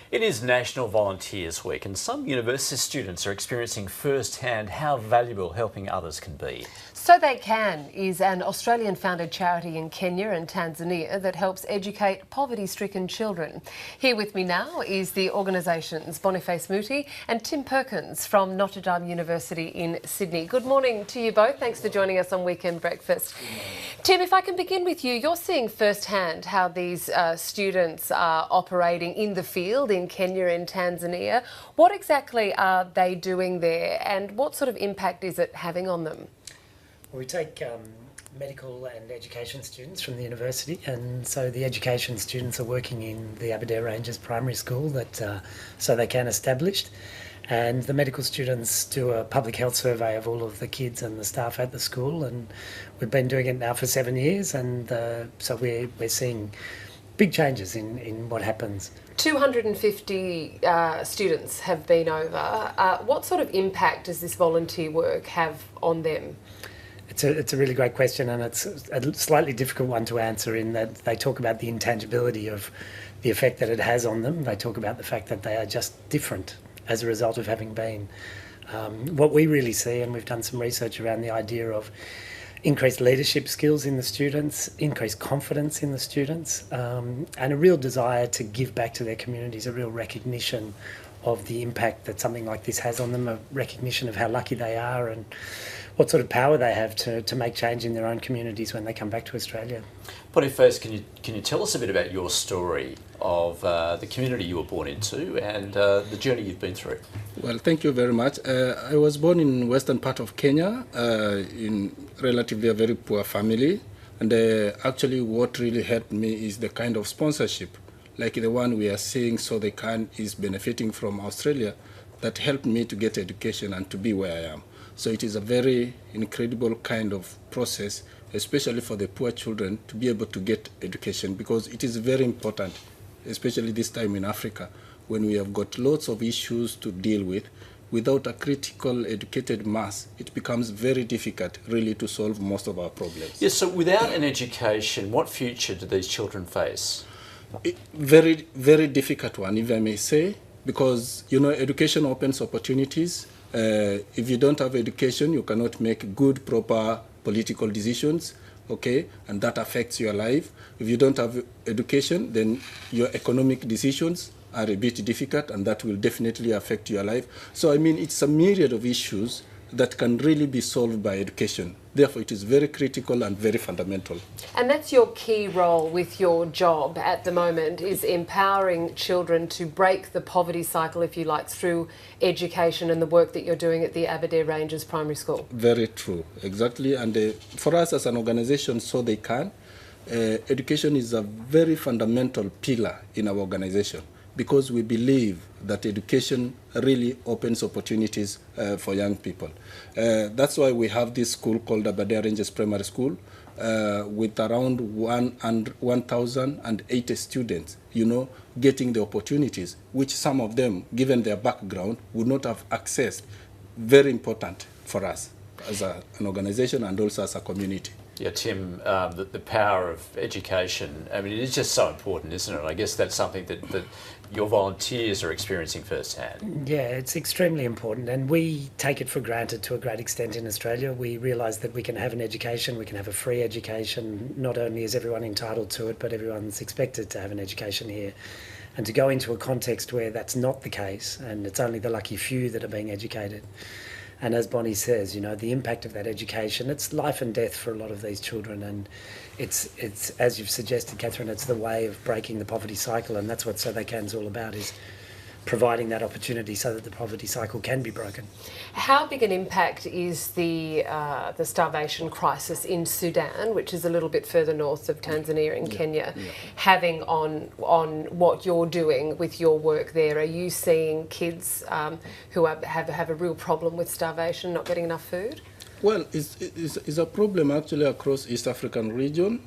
It is National Volunteers Week, and some university students are experiencing firsthand how valuable helping others can be. So They Can is an Australian-founded charity in Kenya and Tanzania that helps educate poverty-stricken children. Here with me now is the organisation's Boniface Muti and Tim Perkins from Notre Dame University in Sydney. Good morning to you both. Thanks for joining us on Weekend Breakfast. Tim, if I can begin with you, you're seeing firsthand how these students are operating in the field in Kenya and Tanzania. What exactly are they doing there, and what sort of impact is it having on them? We take medical and education students from the university, and so the education students are working in the Aberdare Rangers Primary School that So They Can established, and the medical students do a public health survey of all of the kids and the staff at the school, and we've been doing it now for 7 years, and so we're seeing big changes in what happens. 250 students have been over. What sort of impact does this volunteer work have on them? It's a really great question, and it's a slightly difficult one to answer in that they talk about the intangibility of the effect that it has on them. They talk about the fact that they are just different as a result of having been. What we really see, and we've done some research around the idea of increased leadership skills in the students, increased confidence in the students, and a real desire to give back to their communities, a real recognition of the impact that something like this has on them, a recognition of how lucky they are and what sort of power they have to make change in their own communities when they come back to Australia. Boniface, can you tell us a bit about your story of the community you were born into and the journey you've been through? Well, thank you very much. I was born in western part of Kenya, in relatively a very poor family, and actually what really helped me is the kind of sponsorship, like the one we are seeing So They Can is benefiting from Australia, that helped me to get education and to be where I am. So it is a very incredible kind of process, especially for the poor children, to be able to get education, because it is very important, especially this time in Africa, when we have got lots of issues to deal with. Without a critical educated mass, it becomes very difficult really to solve most of our problems. Yes, so without an education, what future do these children face? Very, very difficult one, if I may say, because, education opens opportunities. If you don't have education, you cannot make good, proper political decisions, okay? And that affects your life. If you don't have education, then your economic decisions are a bit difficult, and that will definitely affect your life. So, it's a myriad of issues that can really be solved by education. Therefore, it is very critical and very fundamental. And that's your key role with your job at the moment, is empowering children to break the poverty cycle, if you like, through education and the work that you're doing at the Aberdare Rangers Primary School. Very true, exactly. And for us as an organisation, So They Can, education is a very fundamental pillar in our organisation, because we believe that education really opens opportunities for young people. That's why we have this school called Aberdare Rangers Primary School with around 1,080 students, getting the opportunities, which some of them, given their background, would not have accessed. Very important for us as an organisation and also as a community. Yeah, Tim, the power of education, it is just so important, isn't it? I guess that's something that your volunteers are experiencing firsthand. Yeah, it's extremely important, and we take it for granted to a great extent in Australia. We realise that we can have an education, we can have a free education. Not only is everyone entitled to it, but everyone's expected to have an education here. And to go into a context where that's not the case, and it's only the lucky few that are being educated. And as Bonnie says, the impact of that education, it's life and death for a lot of these children. And it's as you've suggested, Catherine, it's the way of breaking the poverty cycle. And that's what So They Can's all about, is providing that opportunity so that the poverty cycle can be broken. How big an impact is the starvation crisis in Sudan, which is a little bit further north of Tanzania and Kenya, having on what you're doing with your work there? Are you seeing kids who have a real problem with starvation, not getting enough food? Well, it's a problem actually across East African region.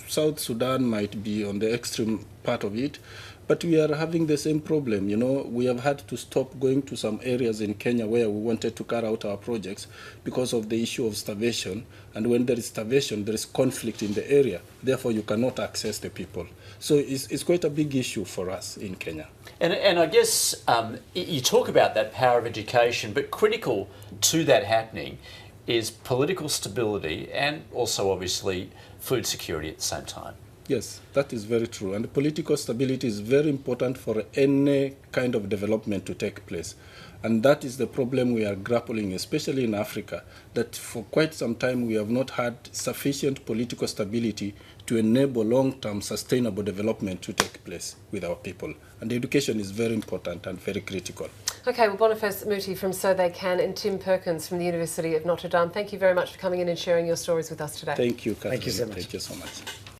South Sudan might be on the extreme part of it, but we are having the same problem. You know, we have had to stop going to some areas in Kenya where we wanted to carry out our projects because of the issue of starvation. And when there is starvation, there is conflict in the area. Therefore, you cannot access the people. So it's quite a big issue for us in Kenya. And I guess you talk about that power of education, but critical to that happening is political stability and also obviously food security at the same time. Yes, that is very true. And political stability is very important for any kind of development to take place. And that is the problem we are grappling, especially in Africa, that for quite some time we have not had sufficient political stability to enable long-term sustainable development to take place with our people. And education is very important and very critical. Okay, well, Boniface Muti from So They Can and Tim Perkins from the University of Notre Dame, thank you very much for coming in and sharing your stories with us today. Thank you, Catherine. Thank you so much. Thank you so much.